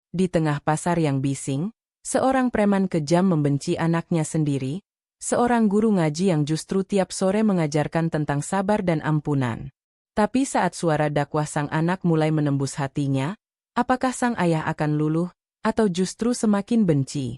Di tengah pasar yang bising, seorang preman kejam membenci anaknya sendiri, seorang guru ngaji yang justru tiap sore mengajarkan tentang sabar dan ampunan. Tapi saat suara dakwah sang anak mulai menembus hatinya, apakah sang ayah akan luluh, atau justru semakin benci?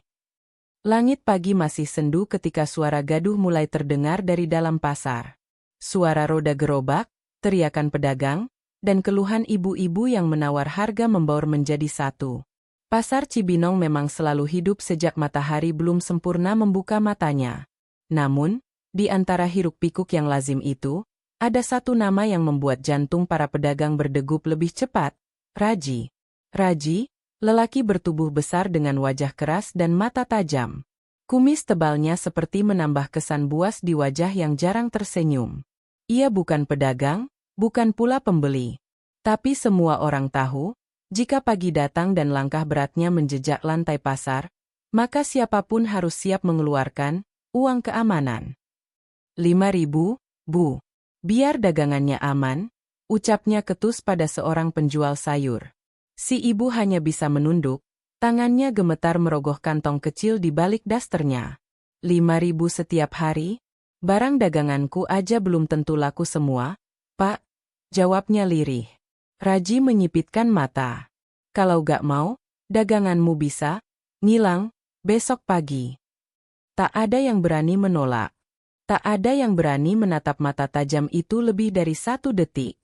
Langit pagi masih sendu ketika suara gaduh mulai terdengar dari dalam pasar. Suara roda gerobak, teriakan pedagang, dan keluhan ibu-ibu yang menawar harga membaur menjadi satu. Pasar Cibinong memang selalu hidup sejak matahari belum sempurna membuka matanya. Namun, di antara hiruk-pikuk yang lazim itu, ada satu nama yang membuat jantung para pedagang berdegup lebih cepat, Raji. Raji, lelaki bertubuh besar dengan wajah keras dan mata tajam. Kumis tebalnya seperti menambah kesan buas di wajah yang jarang tersenyum. Ia bukan pedagang, bukan pula pembeli. Tapi semua orang tahu, jika pagi datang dan langkah beratnya menjejak lantai pasar, maka siapapun harus siap mengeluarkan uang keamanan. 5.000, Bu. Biar dagangannya aman, ucapnya ketus pada seorang penjual sayur. Si ibu hanya bisa menunduk, tangannya gemetar merogoh kantong kecil di balik dasternya. 5.000 setiap hari? Barang daganganku aja belum tentu laku semua, Pak, jawabnya lirih. Raji menyipitkan mata. Kalau gak mau, daganganmu bisa ngilang besok pagi. Tak ada yang berani menolak. Tak ada yang berani menatap mata tajam itu lebih dari 1 detik.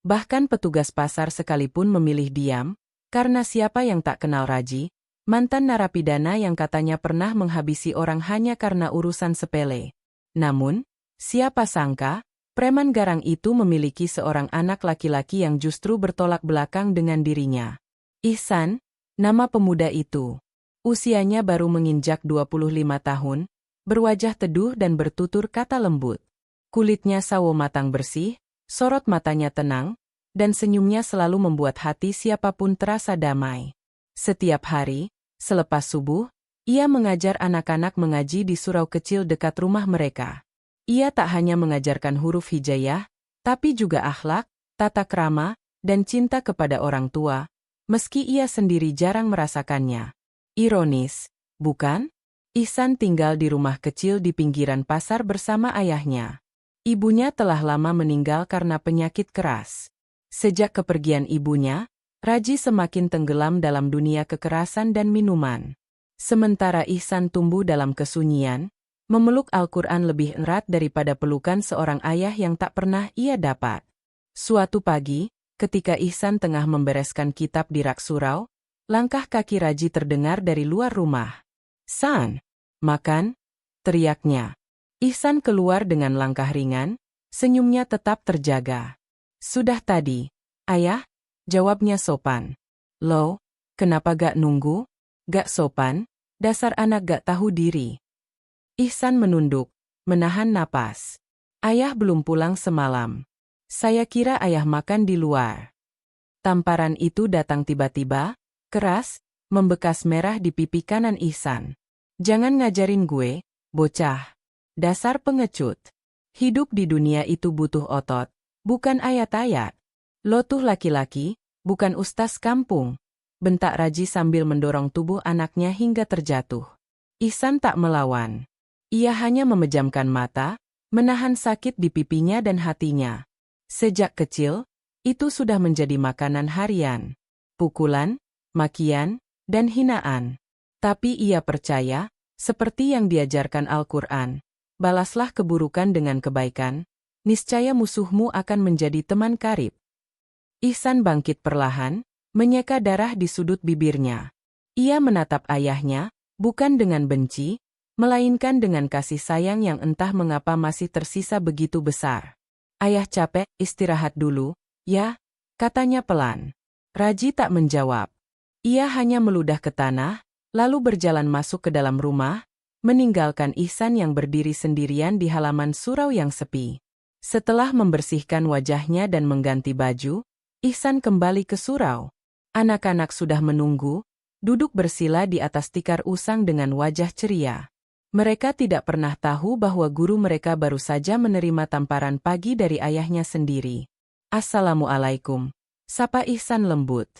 Bahkan petugas pasar sekalipun memilih diam, karena siapa yang tak kenal Raji, mantan narapidana yang katanya pernah menghabisi orang hanya karena urusan sepele. Namun, siapa sangka, preman garang itu memiliki seorang anak laki-laki yang justru bertolak belakang dengan dirinya. Ihsan, nama pemuda itu. Usianya baru menginjak 25 tahun, berwajah teduh dan bertutur kata lembut. Kulitnya sawo matang bersih, sorot matanya tenang, dan senyumnya selalu membuat hati siapapun terasa damai. Setiap hari, selepas subuh, ia mengajar anak-anak mengaji di surau kecil dekat rumah mereka. Ia tak hanya mengajarkan huruf hijaiyah, tapi juga akhlak, tata krama, dan cinta kepada orang tua, meski ia sendiri jarang merasakannya. Ironis, bukan? Ihsan tinggal di rumah kecil di pinggiran pasar bersama ayahnya. Ibunya telah lama meninggal karena penyakit keras. Sejak kepergian ibunya, Raji semakin tenggelam dalam dunia kekerasan dan minuman. Sementara Ihsan tumbuh dalam kesunyian, memeluk Al-Quran lebih erat daripada pelukan seorang ayah yang tak pernah ia dapat. Suatu pagi, ketika Ihsan tengah membereskan kitab di rak surau, langkah kaki Raji terdengar dari luar rumah. "San, makan!" teriaknya. Ihsan keluar dengan langkah ringan, senyumnya tetap terjaga. "Sudah tadi, Ayah," jawabnya sopan. "Loh, kenapa gak nunggu? Gak sopan, dasar anak gak tahu diri." Ihsan menunduk, menahan napas. "Ayah belum pulang semalam. Saya kira ayah makan di luar." Tamparan itu datang tiba-tiba, keras, membekas merah di pipi kanan Ihsan. "Jangan ngajarin gue, bocah. Dasar pengecut. Hidup di dunia itu butuh otot, bukan ayat-ayat. Lo tuh laki-laki, bukan ustaz kampung," bentak Raji sambil mendorong tubuh anaknya hingga terjatuh. Ihsan tak melawan. Ia hanya memejamkan mata, menahan sakit di pipinya dan hatinya. Sejak kecil, itu sudah menjadi makanan harian. Pukulan, makian, dan hinaan. Tapi ia percaya, seperti yang diajarkan Al-Quran, balaslah keburukan dengan kebaikan, niscaya musuhmu akan menjadi teman karib. Ihsan bangkit perlahan, menyeka darah di sudut bibirnya. Ia menatap ayahnya, bukan dengan benci, melainkan dengan kasih sayang yang entah mengapa masih tersisa begitu besar. "Ayah capek, istirahat dulu, ya," katanya pelan. Raji tak menjawab. Ia hanya meludah ke tanah, lalu berjalan masuk ke dalam rumah, meninggalkan Ihsan yang berdiri sendirian di halaman surau yang sepi. Setelah membersihkan wajahnya dan mengganti baju, Ihsan kembali ke surau. Anak-anak sudah menunggu, duduk bersila di atas tikar usang dengan wajah ceria. Mereka tidak pernah tahu bahwa guru mereka baru saja menerima tamparan pagi dari ayahnya sendiri. "Assalamualaikum," sapa Ihsan lembut.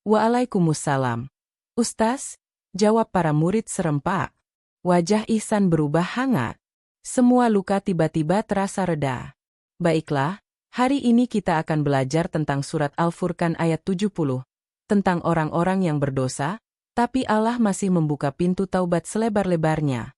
"Waalaikumsalam." "Ustaz," jawab para murid serempak. Wajah Ihsan berubah hangat. Semua luka tiba-tiba terasa reda. "Baiklah, hari ini kita akan belajar tentang surat Al-Furqan ayat 70. Tentang orang-orang yang berdosa, tapi Allah masih membuka pintu taubat selebar-lebarnya."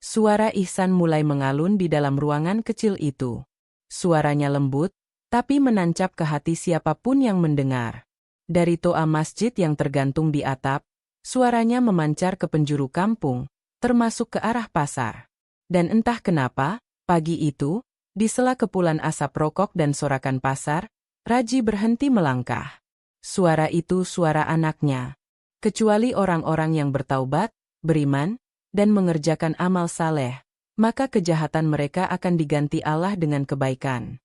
Suara Ihsan mulai mengalun di dalam ruangan kecil itu. Suaranya lembut, tapi menancap ke hati siapapun yang mendengar. Dari toa masjid yang tergantung di atap, suaranya memancar ke penjuru kampung, termasuk ke arah pasar. Dan entah kenapa, pagi itu, di sela kepulan asap rokok dan sorakan pasar, Raji berhenti melangkah. Suara itu suara anaknya. Kecuali orang-orang yang bertaubat, beriman, dan mengerjakan amal saleh, maka kejahatan mereka akan diganti Allah dengan kebaikan.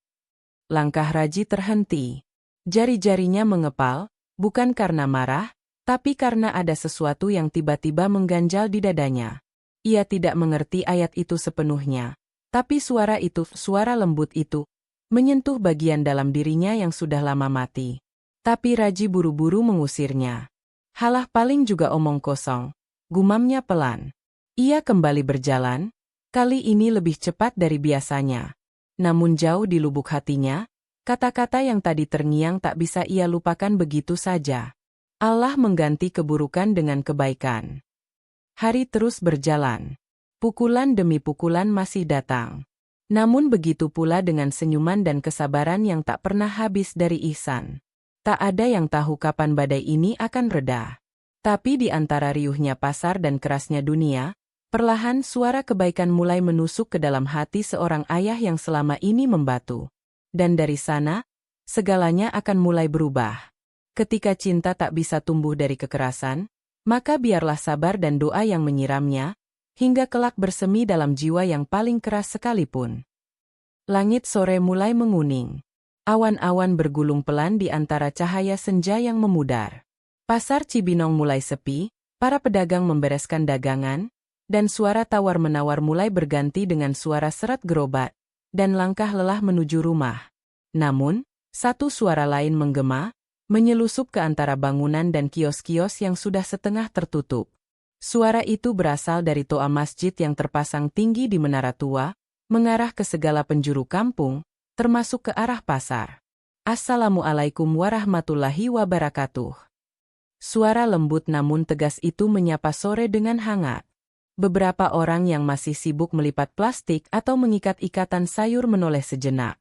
Langkah Raji terhenti. Jari-jarinya mengepal, bukan karena marah, tapi karena ada sesuatu yang tiba-tiba mengganjal di dadanya. Ia tidak mengerti ayat itu sepenuhnya, tapi suara itu, suara lembut itu, menyentuh bagian dalam dirinya yang sudah lama mati. Tapi Raji buru-buru mengusirnya. "Halah, paling juga omong kosong," gumamnya pelan. Ia kembali berjalan, kali ini lebih cepat dari biasanya. Namun jauh di lubuk hatinya, kata-kata yang tadi terngiang tak bisa ia lupakan begitu saja. Allah mengganti keburukan dengan kebaikan. Hari terus berjalan. Pukulan demi pukulan masih datang. Namun begitu pula dengan senyuman dan kesabaran yang tak pernah habis dari Ihsan. Tak ada yang tahu kapan badai ini akan reda. Tapi di antara riuhnya pasar dan kerasnya dunia, perlahan suara kebaikan mulai menusuk ke dalam hati seorang ayah yang selama ini membatu. Dan dari sana, segalanya akan mulai berubah. Ketika cinta tak bisa tumbuh dari kekerasan, maka biarlah sabar dan doa yang menyiramnya, hingga kelak bersemi dalam jiwa yang paling keras sekalipun. Langit sore mulai menguning. Awan-awan bergulung pelan di antara cahaya senja yang memudar. Pasar Cibinong mulai sepi, para pedagang membereskan dagangan, dan suara tawar-menawar mulai berganti dengan suara seret gerobak, dan langkah lelah menuju rumah. Namun, satu suara lain menggema, menyelusup ke antara bangunan dan kios-kios yang sudah setengah tertutup. Suara itu berasal dari toa masjid yang terpasang tinggi di menara tua, mengarah ke segala penjuru kampung, termasuk ke arah pasar. "Assalamualaikum warahmatullahi wabarakatuh." Suara lembut namun tegas itu menyapa sore dengan hangat. Beberapa orang yang masih sibuk melipat plastik atau mengikat ikatan sayur menoleh sejenak.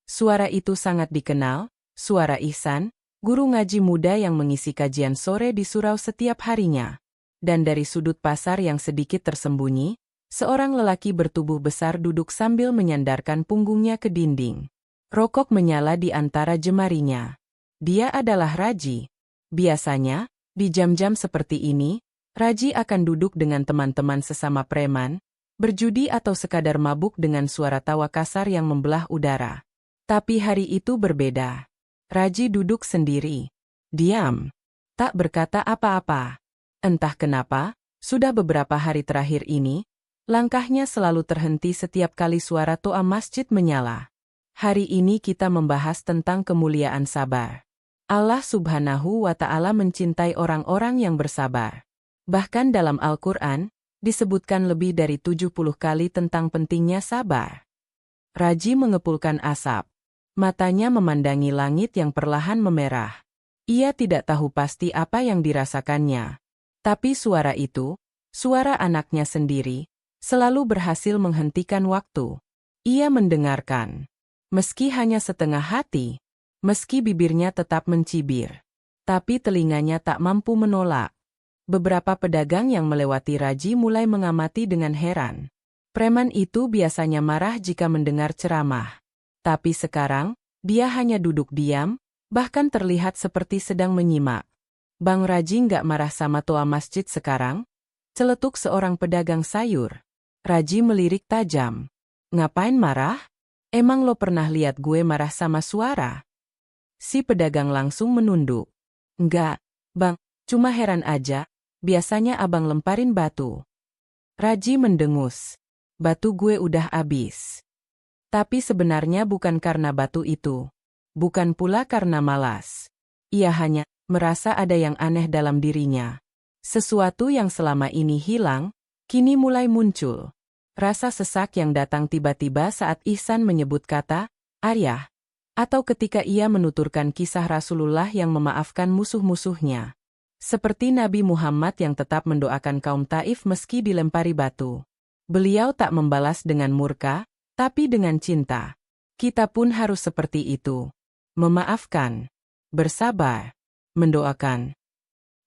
Suara itu sangat dikenal, suara Ihsan, guru ngaji muda yang mengisi kajian sore di surau setiap harinya. Dan dari sudut pasar yang sedikit tersembunyi, seorang lelaki bertubuh besar duduk sambil menyandarkan punggungnya ke dinding. Rokok menyala di antara jemarinya. Dia adalah Raji. Biasanya, di jam-jam seperti ini, Raji akan duduk dengan teman-teman sesama preman, berjudi atau sekadar mabuk dengan suara tawa kasar yang membelah udara. Tapi hari itu berbeda. Raji duduk sendiri. Diam. Tak berkata apa-apa. Entah kenapa, sudah beberapa hari terakhir ini, langkahnya selalu terhenti setiap kali suara toa masjid menyala. Hari ini kita membahas tentang kemuliaan sabar. Allah Subhanahu wa Ta'ala mencintai orang-orang yang bersabar. Bahkan dalam Al-Quran, disebutkan lebih dari 70 kali tentang pentingnya sabar. Raji mengepulkan asap. Matanya memandangi langit yang perlahan memerah. Ia tidak tahu pasti apa yang dirasakannya. Tapi suara itu, suara anaknya sendiri, selalu berhasil menghentikan waktu. Ia mendengarkan. Meski hanya setengah hati, meski bibirnya tetap mencibir. Tapi telinganya tak mampu menolak. Beberapa pedagang yang melewati Raji mulai mengamati dengan heran. Preman itu biasanya marah jika mendengar ceramah. Tapi sekarang, dia hanya duduk diam, bahkan terlihat seperti sedang menyimak. "Bang Raji nggak marah sama toa masjid sekarang?" celetuk seorang pedagang sayur. Raji melirik tajam. "Ngapain marah? Emang lo pernah lihat gue marah sama suara?" Si pedagang langsung menunduk. "Enggak, Bang, cuma heran aja, biasanya abang lemparin batu." Raji mendengus. "Batu gue udah habis." Tapi sebenarnya bukan karena batu itu. Bukan pula karena malas. Ia hanya merasa ada yang aneh dalam dirinya. Sesuatu yang selama ini hilang, kini mulai muncul. Rasa sesak yang datang tiba-tiba saat Ihsan menyebut kata, ayah. Atau ketika ia menuturkan kisah Rasulullah yang memaafkan musuh-musuhnya. Seperti Nabi Muhammad yang tetap mendoakan kaum Taif meski dilempari batu. Beliau tak membalas dengan murka, tapi dengan cinta. Kita pun harus seperti itu. Memaafkan. Bersabar. Mendoakan.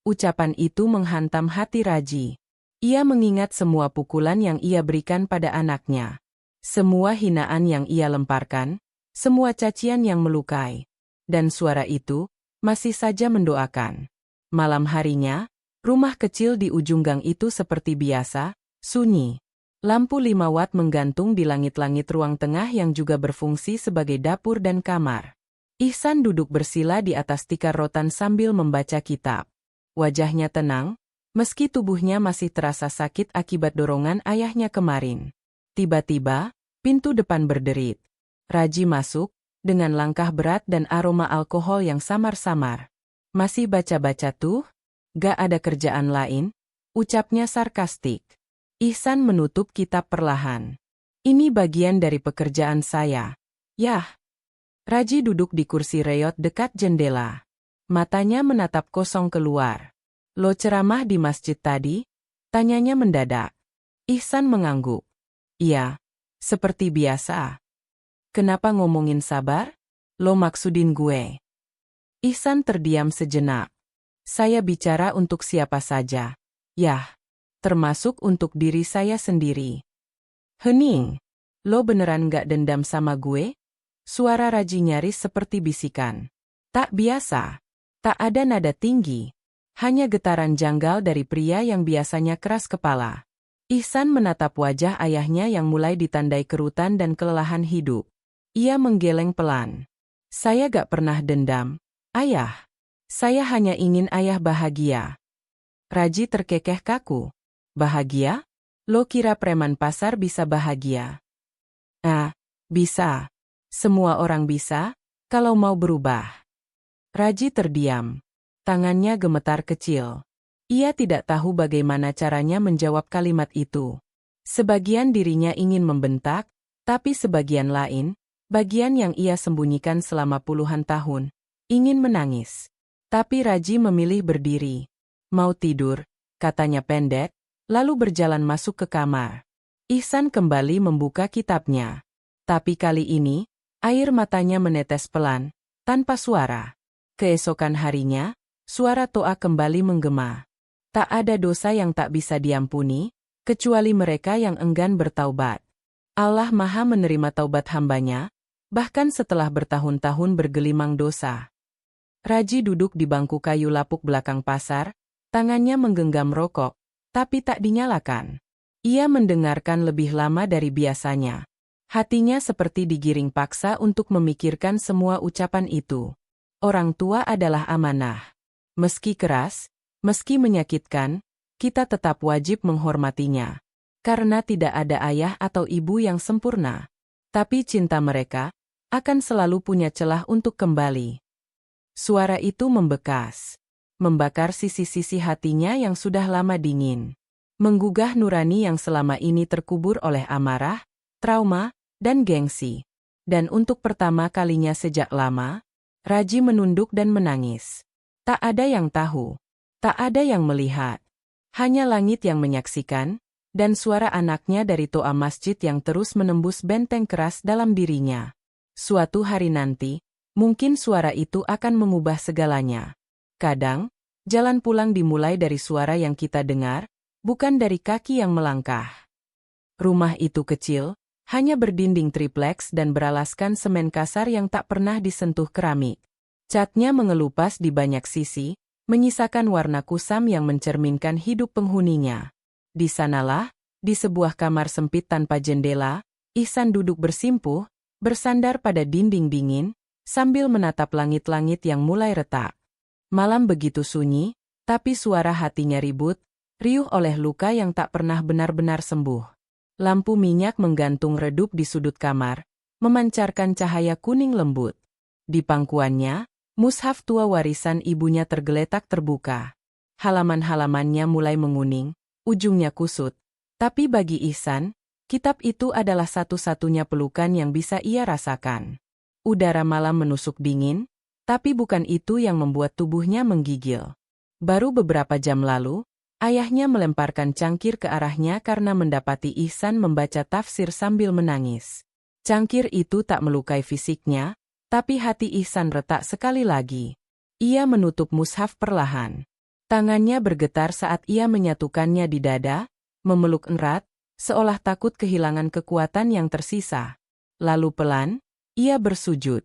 Ucapan itu menghantam hati Raji. Ia mengingat semua pukulan yang ia berikan pada anaknya. Semua hinaan yang ia lemparkan, semua cacian yang melukai. Dan suara itu, masih saja mendoakan. Malam harinya, rumah kecil di ujung gang itu seperti biasa, sunyi. Lampu 5 watt menggantung di langit-langit ruang tengah yang juga berfungsi sebagai dapur dan kamar. Ihsan duduk bersila di atas tikar rotan sambil membaca kitab. Wajahnya tenang, meski tubuhnya masih terasa sakit akibat dorongan ayahnya kemarin. Tiba-tiba, pintu depan berderit. Raji masuk, dengan langkah berat dan aroma alkohol yang samar-samar. Masih baca-baca tuh? Gak ada kerjaan lain? Ucapnya sarkastik. Ihsan menutup kitab perlahan. Ini bagian dari pekerjaan saya. Yah. Raji duduk di kursi reot dekat jendela. Matanya menatap kosong keluar. Lo ceramah di masjid tadi? Tanyanya mendadak. Ihsan mengangguk. Iya, seperti biasa. Kenapa ngomongin sabar? Lo maksudin gue? Ihsan terdiam sejenak. Saya bicara untuk siapa saja. Yah, termasuk untuk diri saya sendiri. Hening. Lo beneran gak dendam sama gue? Suara Raji nyaris seperti bisikan. Tak biasa. Tak ada nada tinggi. Hanya getaran janggal dari pria yang biasanya keras kepala. Ihsan menatap wajah ayahnya yang mulai ditandai kerutan dan kelelahan hidup. Ia menggeleng pelan. Saya gak pernah dendam, ayah. Saya hanya ingin ayah bahagia. Raji terkekeh kaku. Bahagia? Lo kira preman pasar bisa bahagia? Ah, bisa. Semua orang bisa, kalau mau berubah. Raji terdiam. Tangannya gemetar kecil. Ia tidak tahu bagaimana caranya menjawab kalimat itu. Sebagian dirinya ingin membentak, tapi sebagian lain, bagian yang ia sembunyikan selama puluhan tahun, ingin menangis. Tapi Raji memilih berdiri. Mau tidur, katanya pendek, lalu berjalan masuk ke kamar. Ihsan kembali membuka kitabnya. Tapi kali ini, air matanya menetes pelan, tanpa suara. Keesokan harinya, suara Toa kembali menggema. Tak ada dosa yang tak bisa diampuni, kecuali mereka yang enggan bertaubat. Allah Maha menerima taubat hambanya, bahkan setelah bertahun-tahun bergelimang dosa. Raji duduk di bangku kayu lapuk belakang pasar, tangannya menggenggam rokok, tapi tak dinyalakan. Ia mendengarkan lebih lama dari biasanya. Hatinya seperti digiring paksa untuk memikirkan semua ucapan itu. Orang tua adalah amanah. Meski keras, meski menyakitkan, kita tetap wajib menghormatinya. Karena tidak ada ayah atau ibu yang sempurna. Tapi cinta mereka akan selalu punya celah untuk kembali. Suara itu membekas. Membakar sisi-sisi hatinya yang sudah lama dingin. Menggugah nurani yang selama ini terkubur oleh amarah, trauma, dan gengsi. Dan untuk pertama kalinya sejak lama, Raji menunduk dan menangis. Tak ada yang tahu. Tak ada yang melihat. Hanya langit yang menyaksikan, dan suara anaknya dari toa masjid yang terus menembus benteng keras dalam dirinya. Suatu hari nanti, mungkin suara itu akan mengubah segalanya. Kadang, jalan pulang dimulai dari suara yang kita dengar, bukan dari kaki yang melangkah. Rumah itu kecil, hanya berdinding tripleks dan beralaskan semen kasar yang tak pernah disentuh keramik. Catnya mengelupas di banyak sisi, menyisakan warna kusam yang mencerminkan hidup penghuninya. Di sanalah, di sebuah kamar sempit tanpa jendela, Ihsan duduk bersimpuh, bersandar pada dinding dingin, sambil menatap langit-langit yang mulai retak. Malam begitu sunyi, tapi suara hatinya ribut, riuh oleh luka yang tak pernah benar-benar sembuh. Lampu minyak menggantung redup di sudut kamar, memancarkan cahaya kuning lembut. Di pangkuannya, mushaf tua warisan ibunya tergeletak terbuka. Halaman-halamannya mulai menguning, ujungnya kusut. Tapi bagi Ihsan, kitab itu adalah satu-satunya pelukan yang bisa ia rasakan. Udara malam menusuk dingin, tapi bukan itu yang membuat tubuhnya menggigil. Baru beberapa jam lalu, ayahnya melemparkan cangkir ke arahnya karena mendapati Ihsan membaca tafsir sambil menangis. Cangkir itu tak melukai fisiknya, tapi hati Ihsan retak sekali lagi. Ia menutup mushaf perlahan. Tangannya bergetar saat ia menyatukannya di dada, memeluk erat, seolah takut kehilangan kekuatan yang tersisa. Lalu pelan, ia bersujud.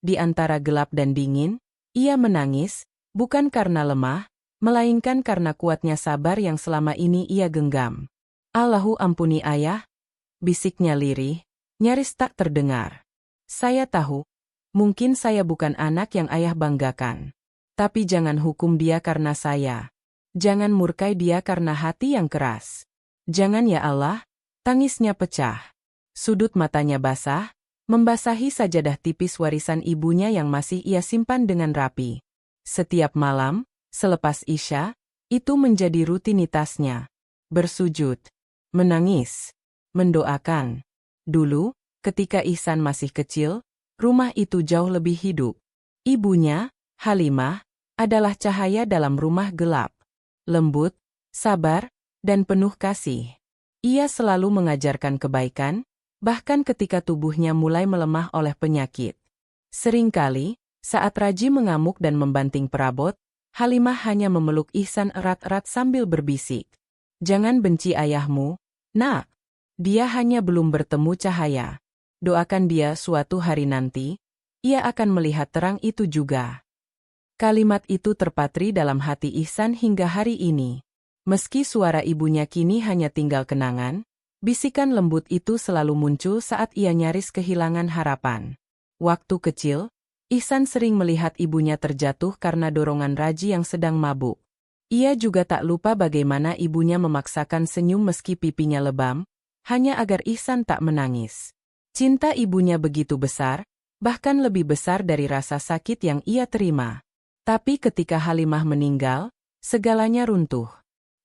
Di antara gelap dan dingin, ia menangis, bukan karena lemah, melainkan karena kuatnya sabar yang selama ini ia genggam. Allahu ampuni ayah, bisiknya lirih, nyaris tak terdengar. Saya tahu, mungkin saya bukan anak yang ayah banggakan. Tapi jangan hukum dia karena saya. Jangan murkai dia karena hati yang keras. Jangan ya Allah, tangisnya pecah. Sudut matanya basah, membasahi sajadah tipis warisan ibunya yang masih ia simpan dengan rapi. Setiap malam, selepas Isya, itu menjadi rutinitasnya. Bersujud, menangis, mendoakan. Dulu, ketika Ihsan masih kecil, rumah itu jauh lebih hidup. Ibunya, Halimah, adalah cahaya dalam rumah gelap. Lembut, sabar, dan penuh kasih. Ia selalu mengajarkan kebaikan, bahkan ketika tubuhnya mulai melemah oleh penyakit. Seringkali, saat Raji mengamuk dan membanting perabot, Halimah hanya memeluk Ihsan erat-erat sambil berbisik. Jangan benci ayahmu, nak. Dia hanya belum bertemu cahaya. Doakan dia suatu hari nanti, ia akan melihat terang itu juga. Kalimat itu terpatri dalam hati Ihsan hingga hari ini. Meski suara ibunya kini hanya tinggal kenangan, bisikan lembut itu selalu muncul saat ia nyaris kehilangan harapan. Waktu kecil, Ihsan sering melihat ibunya terjatuh karena dorongan Raji yang sedang mabuk. Ia juga tak lupa bagaimana ibunya memaksakan senyum meski pipinya lebam, hanya agar Ihsan tak menangis. Cinta ibunya begitu besar, bahkan lebih besar dari rasa sakit yang ia terima. Tapi ketika Halimah meninggal, segalanya runtuh.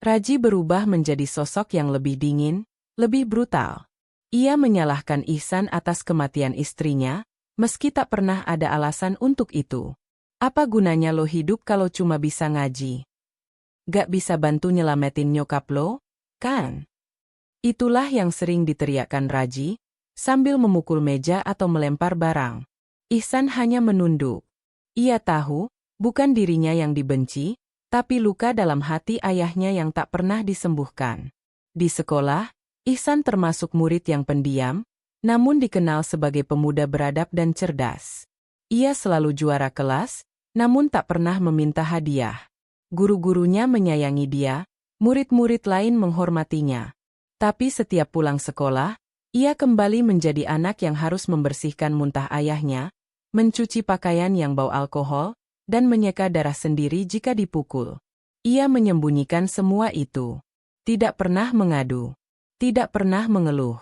Raji berubah menjadi sosok yang lebih dingin, lebih brutal. Ia menyalahkan Ihsan atas kematian istrinya, meski tak pernah ada alasan untuk itu. Apa gunanya lo hidup kalau cuma bisa ngaji? Gak bisa bantu nyelamatin nyokap lo, kan? Itulah yang sering diteriakkan Raji, sambil memukul meja atau melempar barang. Ihsan hanya menunduk. Ia tahu, bukan dirinya yang dibenci, tapi luka dalam hati ayahnya yang tak pernah disembuhkan. Di sekolah, Ihsan termasuk murid yang pendiam, namun dikenal sebagai pemuda beradab dan cerdas. Ia selalu juara kelas, namun tak pernah meminta hadiah. Guru-gurunya menyayangi dia, murid-murid lain menghormatinya. Tapi setiap pulang sekolah, ia kembali menjadi anak yang harus membersihkan muntah ayahnya, mencuci pakaian yang bau alkohol, dan menyeka darah sendiri jika dipukul. Ia menyembunyikan semua itu. Tidak pernah mengadu. Tidak pernah mengeluh.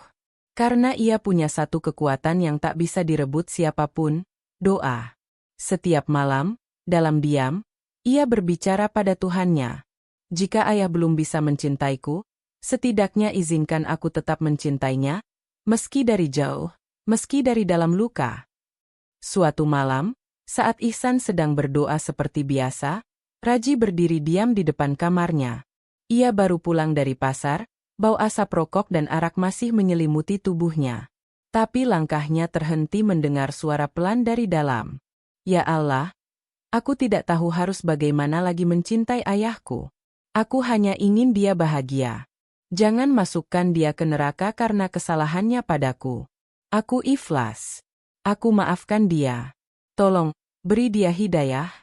Karena ia punya satu kekuatan yang tak bisa direbut siapapun, doa. Setiap malam, dalam diam, ia berbicara pada Tuhannya. Jika ayah belum bisa mencintaiku, setidaknya izinkan aku tetap mencintainya, meski dari jauh, meski dari dalam luka. Suatu malam, saat Ihsan sedang berdoa seperti biasa, Raji berdiri diam di depan kamarnya. Ia baru pulang dari pasar, bau asap rokok dan arak masih menyelimuti tubuhnya. Tapi langkahnya terhenti mendengar suara pelan dari dalam. Ya Allah, aku tidak tahu harus bagaimana lagi mencintai ayahku. Aku hanya ingin dia bahagia. Jangan masukkan dia ke neraka karena kesalahannya padaku. Aku ikhlas. Aku maafkan dia. Tolong, beri dia hidayah.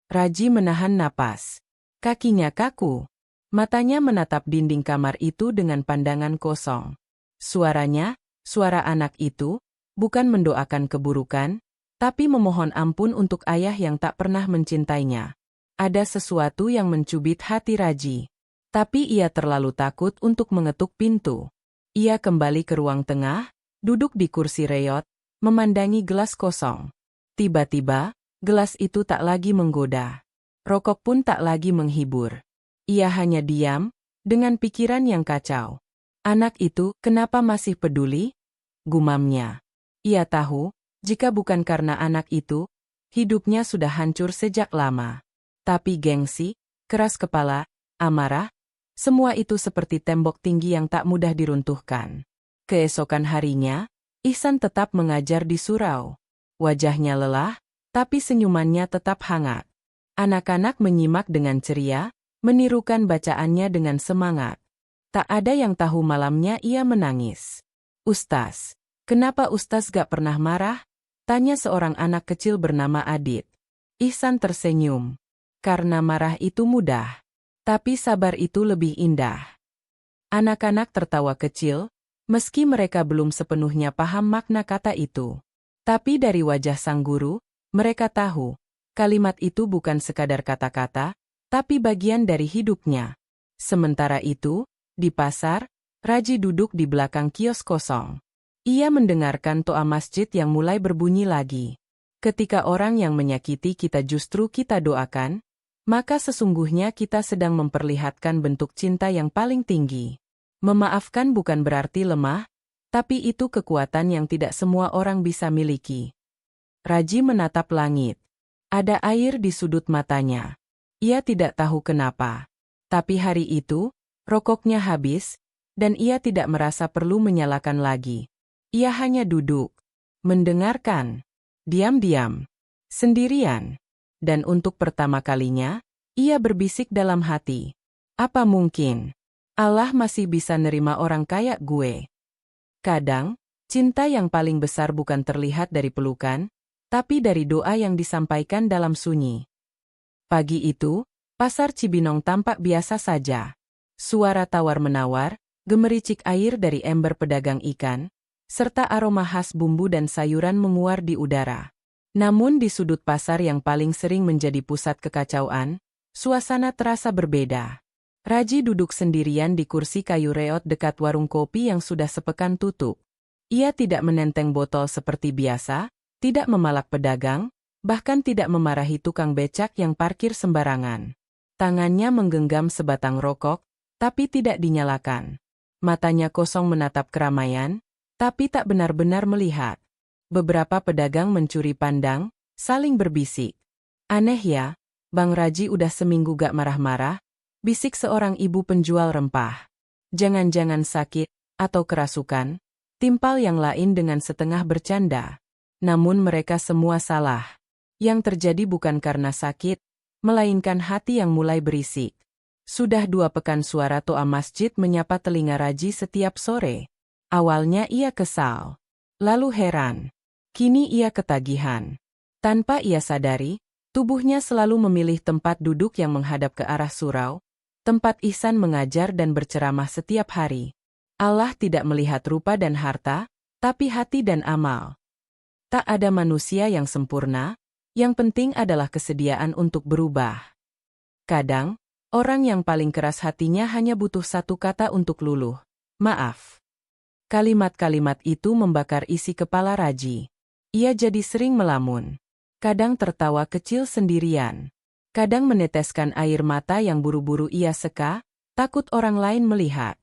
Raji menahan napas. Kakinya kaku. Matanya menatap dinding kamar itu dengan pandangan kosong. Suaranya, suara anak itu, bukan mendoakan keburukan, tapi memohon ampun untuk ayah yang tak pernah mencintainya. Ada sesuatu yang mencubit hati Raji. Tapi ia terlalu takut untuk mengetuk pintu. Ia kembali ke ruang tengah, duduk di kursi reyot, memandangi gelas kosong. Tiba-tiba, gelas itu tak lagi menggoda. Rokok pun tak lagi menghibur. Ia hanya diam, dengan pikiran yang kacau. Anak itu, kenapa masih peduli? Gumamnya. Ia tahu, jika bukan karena anak itu, hidupnya sudah hancur sejak lama. Tapi gengsi, keras kepala, amarah, semua itu seperti tembok tinggi yang tak mudah diruntuhkan. Keesokan harinya, Ihsan tetap mengajar di surau. Wajahnya lelah, tapi senyumannya tetap hangat. Anak-anak menyimak dengan ceria, menirukan bacaannya dengan semangat. Tak ada yang tahu malamnya ia menangis. "Ustaz, kenapa Ustaz gak pernah marah?" tanya seorang anak kecil bernama Adit. Ihsan tersenyum. Karena marah itu mudah, tapi sabar itu lebih indah. Anak-anak tertawa kecil, meski mereka belum sepenuhnya paham makna kata itu. Tapi dari wajah sang guru, mereka tahu, kalimat itu bukan sekadar kata-kata, tapi bagian dari hidupnya. Sementara itu, di pasar, Raji duduk di belakang kios kosong. Ia mendengarkan toa masjid yang mulai berbunyi lagi. Ketika orang yang menyakiti kita justru kita doakan, maka sesungguhnya kita sedang memperlihatkan bentuk cinta yang paling tinggi. Memaafkan bukan berarti lemah, tapi itu kekuatan yang tidak semua orang bisa miliki. Raji menatap langit. Ada air di sudut matanya. Ia tidak tahu kenapa. Tapi hari itu, rokoknya habis, dan ia tidak merasa perlu menyalakan lagi. Ia hanya duduk, mendengarkan, diam-diam, sendirian. Dan untuk pertama kalinya, ia berbisik dalam hati. Apa mungkin Allah masih bisa nerima orang kayak gue? Kadang, cinta yang paling besar bukan terlihat dari pelukan, tapi dari doa yang disampaikan dalam sunyi. Pagi itu, pasar Cibinong tampak biasa saja. Suara tawar-menawar, gemericik air dari ember pedagang ikan, serta aroma khas bumbu dan sayuran menguar di udara. Namun di sudut pasar yang paling sering menjadi pusat kekacauan, suasana terasa berbeda. Raji duduk sendirian di kursi kayu reot dekat warung kopi yang sudah sepekan tutup. Ia tidak menenteng botol seperti biasa, tidak memalak pedagang, bahkan tidak memarahi tukang becak yang parkir sembarangan. Tangannya menggenggam sebatang rokok, tapi tidak dinyalakan. Matanya kosong menatap keramaian, tapi tak benar-benar melihat. Beberapa pedagang mencuri pandang, saling berbisik. "Aneh ya, Bang Raji udah seminggu gak marah-marah," bisik seorang ibu penjual rempah. "Jangan-jangan sakit, atau kerasukan?" timpal yang lain dengan setengah bercanda. Namun mereka semua salah. Yang terjadi bukan karena sakit, melainkan hati yang mulai berisik. Sudah 2 pekan suara toa masjid menyapa telinga Raji setiap sore. Awalnya ia kesal, lalu heran. Kini ia ketagihan. Tanpa ia sadari, tubuhnya selalu memilih tempat duduk yang menghadap ke arah surau, tempat Ihsan mengajar dan berceramah setiap hari. Allah tidak melihat rupa dan harta, tapi hati dan amal. Tak ada manusia yang sempurna, yang penting adalah kesediaan untuk berubah. Kadang, orang yang paling keras hatinya hanya butuh satu kata untuk luluh, "Maaf." Kalimat-kalimat itu membakar isi kepala Raji. Ia jadi sering melamun. Kadang tertawa kecil sendirian. Kadang meneteskan air mata yang buru-buru ia seka, takut orang lain melihat.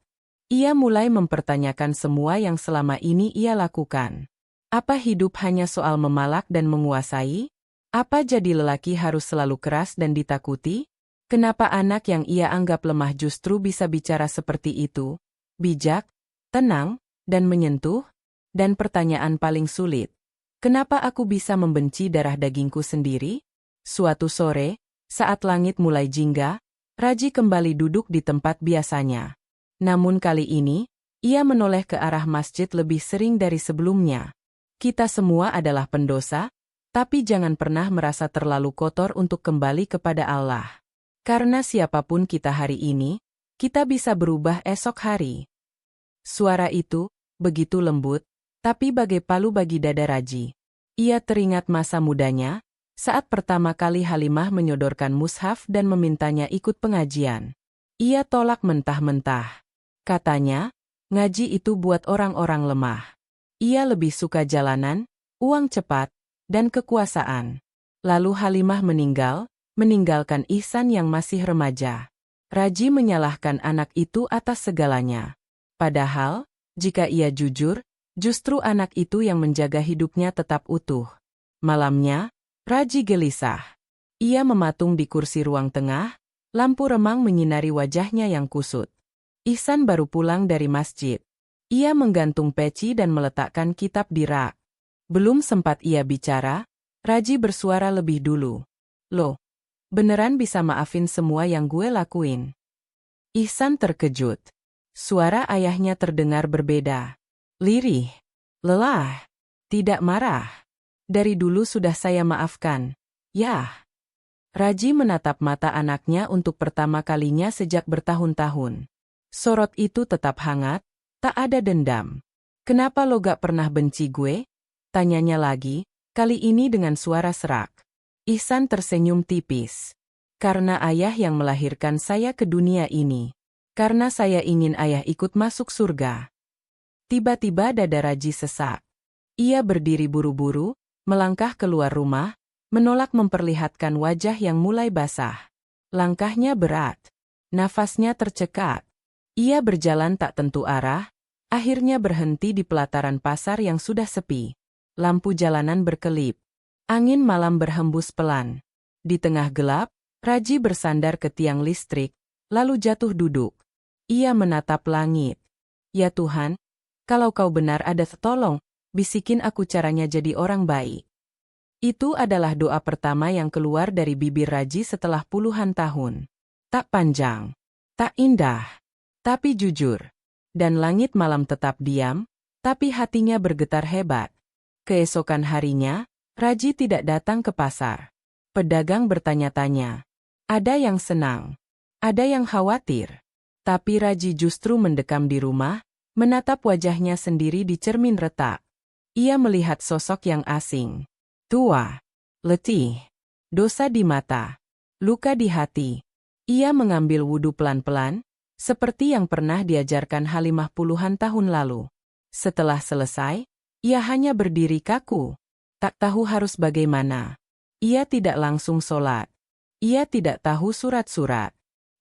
Ia mulai mempertanyakan semua yang selama ini ia lakukan. Apa hidup hanya soal memalak dan menguasai? Apa jadi lelaki harus selalu keras dan ditakuti? Kenapa anak yang ia anggap lemah justru bisa bicara seperti itu? Bijak, tenang, dan menyentuh? Dan pertanyaan paling sulit, kenapa aku bisa membenci darah dagingku sendiri? Suatu sore, saat langit mulai jingga, Raji kembali duduk di tempat biasanya. Namun kali ini, ia menoleh ke arah masjid lebih sering dari sebelumnya. Kita semua adalah pendosa, tapi jangan pernah merasa terlalu kotor untuk kembali kepada Allah. Karena siapapun kita hari ini, kita bisa berubah esok hari. Suara itu, begitu lembut, tapi bagai palu bagi dada Raji. Ia teringat masa mudanya, saat pertama kali Halimah menyodorkan mushaf dan memintanya ikut pengajian. Ia tolak mentah-mentah. Katanya, ngaji itu buat orang-orang lemah. Ia lebih suka jalanan, uang cepat, dan kekuasaan. Lalu Halimah meninggal, meninggalkan Ihsan yang masih remaja. Raji menyalahkan anak itu atas segalanya. Padahal, jika ia jujur, justru anak itu yang menjaga hidupnya tetap utuh. Malamnya, Raji gelisah. Ia mematung di kursi ruang tengah, lampu remang menyinari wajahnya yang kusut. Ihsan baru pulang dari masjid. Ia menggantung peci dan meletakkan kitab di rak. Belum sempat ia bicara, Raji bersuara lebih dulu. Loh, beneran bisa maafin semua yang gue lakuin? Ihsan terkejut. Suara ayahnya terdengar berbeda. Lirih, lelah, tidak marah. Dari dulu sudah saya maafkan. Yah. Raji menatap mata anaknya untuk pertama kalinya sejak bertahun-tahun. Sorot itu tetap hangat, tak ada dendam. Kenapa lo gak pernah benci gue? Tanyanya lagi, kali ini dengan suara serak. Ihsan tersenyum tipis. Karena ayah yang melahirkan saya ke dunia ini. Karena saya ingin ayah ikut masuk surga. Tiba-tiba dada Raji sesak. Ia berdiri buru-buru, melangkah keluar rumah, menolak memperlihatkan wajah yang mulai basah. Langkahnya berat. Nafasnya tercekat. Ia berjalan tak tentu arah, akhirnya berhenti di pelataran pasar yang sudah sepi. Lampu jalanan berkelip. Angin malam berhembus pelan. Di tengah gelap, Raji bersandar ke tiang listrik, lalu jatuh duduk. Ia menatap langit. Ya Tuhan, kalau kau benar ada tolong, bisikin aku caranya jadi orang baik. Itu adalah doa pertama yang keluar dari bibir Raji setelah puluhan tahun. Tak panjang, tak indah, tapi jujur. Dan langit malam tetap diam, tapi hatinya bergetar hebat. Keesokan harinya, Raji tidak datang ke pasar. Pedagang bertanya-tanya. Ada yang senang, ada yang khawatir. Tapi Raji justru mendekam di rumah, menatap wajahnya sendiri di cermin retak. Ia melihat sosok yang asing. Tua, letih, dosa di mata, luka di hati. Ia mengambil wudhu pelan-pelan, seperti yang pernah diajarkan Halimah puluhan tahun lalu. Setelah selesai, ia hanya berdiri kaku. Tak tahu harus bagaimana. Ia tidak langsung sholat. Ia tidak tahu surat-surat.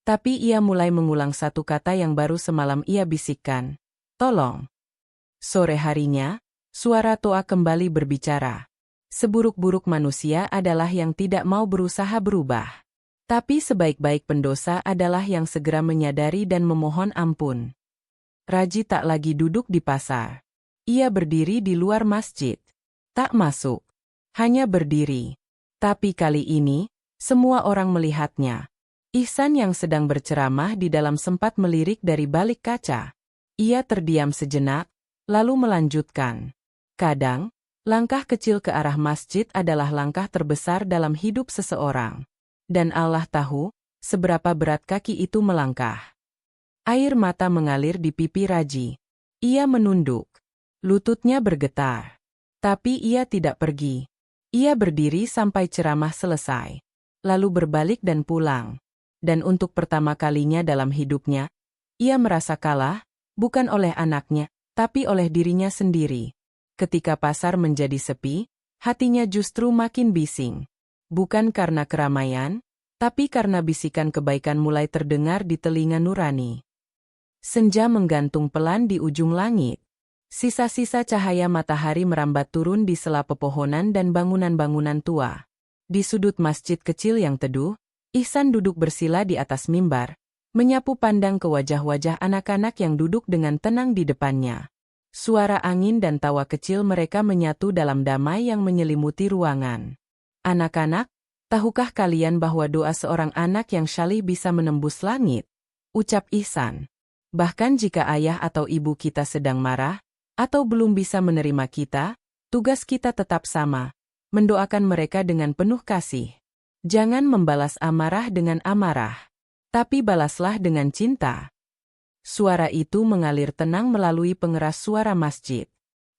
Tapi ia mulai mengulang satu kata yang baru semalam ia bisikkan. Tolong. Sore harinya, suara Toa kembali berbicara. Seburuk-buruk manusia adalah yang tidak mau berusaha berubah. Tapi sebaik-baik pendosa adalah yang segera menyadari dan memohon ampun. Raji tak lagi duduk di pasar. Ia berdiri di luar masjid. Tak masuk. Hanya berdiri. Tapi kali ini, semua orang melihatnya. Ihsan yang sedang berceramah di dalam sempat melirik dari balik kaca. Ia terdiam sejenak, lalu melanjutkan. Kadang, langkah kecil ke arah masjid adalah langkah terbesar dalam hidup seseorang. Dan Allah tahu, seberapa berat kaki itu melangkah. Air mata mengalir di pipi Raji. Ia menunduk. Lututnya bergetar. Tapi ia tidak pergi. Ia berdiri sampai ceramah selesai. Lalu berbalik dan pulang. Dan untuk pertama kalinya dalam hidupnya, ia merasa kalah, bukan oleh anaknya, tapi oleh dirinya sendiri. Ketika pasar menjadi sepi, hatinya justru makin bising. Bukan karena keramaian, tapi karena bisikan kebaikan mulai terdengar di telinga nurani. Senja menggantung pelan di ujung langit. Sisa-sisa cahaya matahari merambat turun di sela pepohonan dan bangunan-bangunan tua. Di sudut masjid kecil yang teduh, Ihsan duduk bersila di atas mimbar, menyapu pandang ke wajah-wajah anak-anak yang duduk dengan tenang di depannya. Suara angin dan tawa kecil mereka menyatu dalam damai yang menyelimuti ruangan. Anak-anak, tahukah kalian bahwa doa seorang anak yang syalih bisa menembus langit? Ucap Ihsan. Bahkan jika ayah atau ibu kita sedang marah, atau belum bisa menerima kita, tugas kita tetap sama, mendoakan mereka dengan penuh kasih. Jangan membalas amarah dengan amarah, tapi balaslah dengan cinta. Suara itu mengalir tenang melalui pengeras suara masjid.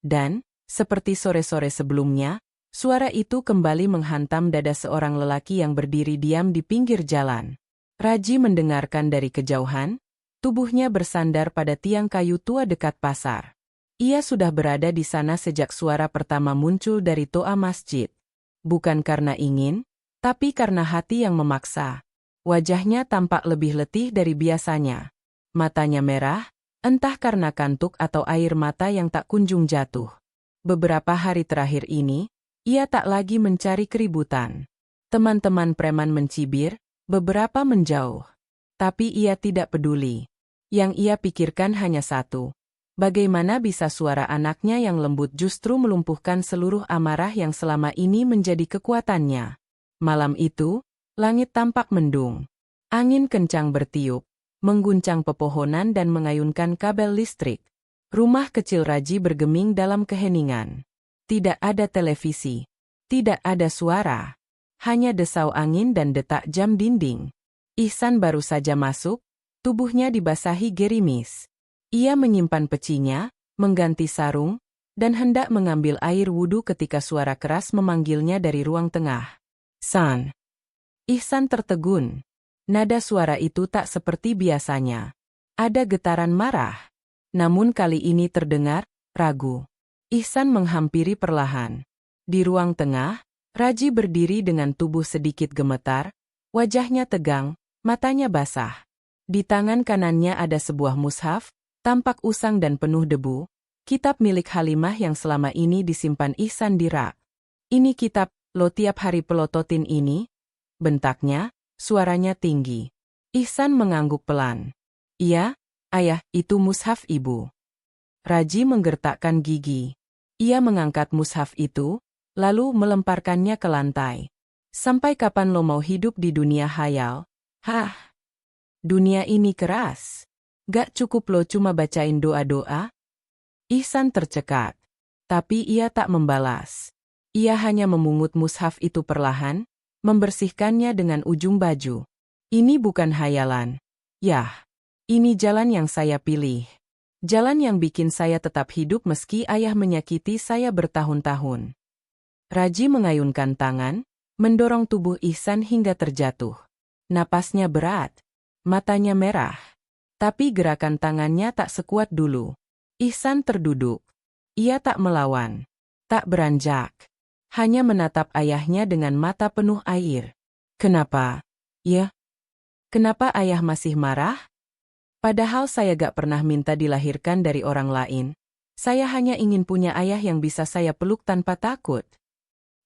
Dan, seperti sore-sore sebelumnya, suara itu kembali menghantam dada seorang lelaki yang berdiri diam di pinggir jalan. Raji mendengarkan dari kejauhan, tubuhnya bersandar pada tiang kayu tua dekat pasar. Ia sudah berada di sana sejak suara pertama muncul dari toa masjid. Bukan karena ingin, Tapi karena hati yang memaksa, wajahnya tampak lebih letih dari biasanya. Matanya merah, entah karena kantuk atau air mata yang tak kunjung jatuh. Beberapa hari terakhir ini, ia tak lagi mencari keributan. Teman-teman preman mencibir, beberapa menjauh. Tapi ia tidak peduli. Yang ia pikirkan hanya satu. Bagaimana bisa suara anaknya yang lembut justru melumpuhkan seluruh amarah yang selama ini menjadi kekuatannya. Malam itu, langit tampak mendung. Angin kencang bertiup, mengguncang pepohonan dan mengayunkan kabel listrik. Rumah kecil Raji bergeming dalam keheningan. Tidak ada televisi. Tidak ada suara. Hanya desau angin dan detak jam dinding. Ihsan baru saja masuk, tubuhnya dibasahi gerimis. Ia menyimpan pecinya, mengganti sarung, dan hendak mengambil air wudhu ketika suara keras memanggilnya dari ruang tengah. "San." Ihsan tertegun. Nada suara itu tak seperti biasanya. Ada getaran marah. Namun kali ini terdengar ragu. Ihsan menghampiri perlahan. Di ruang tengah, Raji berdiri dengan tubuh sedikit gemetar, wajahnya tegang, matanya basah. Di tangan kanannya ada sebuah mushaf, tampak usang dan penuh debu, kitab milik Halimah yang selama ini disimpan Ihsan di rak. "Ini kitab, lo tiap hari pelototin ini?" bentaknya, suaranya tinggi. Ihsan mengangguk pelan. "Iya, ayah, itu mushaf ibu." Raji menggertakkan gigi. Ia mengangkat mushaf itu, lalu melemparkannya ke lantai. "Sampai kapan lo mau hidup di dunia hayal? Hah? Dunia ini keras. Gak cukup lo cuma bacain doa-doa?" Ihsan tercekat. Tapi ia tak membalas. Ia hanya memungut mushaf itu perlahan, membersihkannya dengan ujung baju. "Ini bukan hayalan. Yah, ini jalan yang saya pilih. Jalan yang bikin saya tetap hidup meski ayah menyakiti saya bertahun-tahun." Raji mengayunkan tangan, mendorong tubuh Ihsan hingga terjatuh. Napasnya berat, matanya merah. Tapi gerakan tangannya tak sekuat dulu. Ihsan terduduk. Ia tak melawan, tak beranjak. Hanya menatap ayahnya dengan mata penuh air. "Kenapa? Ya? Kenapa ayah masih marah? Padahal saya gak pernah minta dilahirkan dari orang lain. Saya hanya ingin punya ayah yang bisa saya peluk tanpa takut."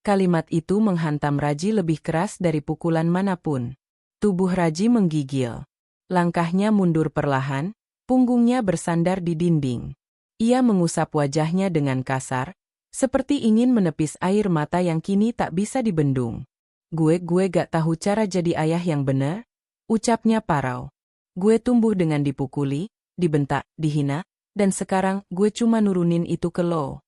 Kalimat itu menghantam Raji lebih keras dari pukulan manapun. Tubuh Raji menggigil. Langkahnya mundur perlahan, punggungnya bersandar di dinding. Ia mengusap wajahnya dengan kasar, seperti ingin menepis air mata yang kini tak bisa dibendung. Gue gak tahu cara jadi ayah yang benar," ucapnya parau. "Gue tumbuh dengan dipukuli, dibentak, dihina, dan sekarang gue cuma nurunin itu ke lo."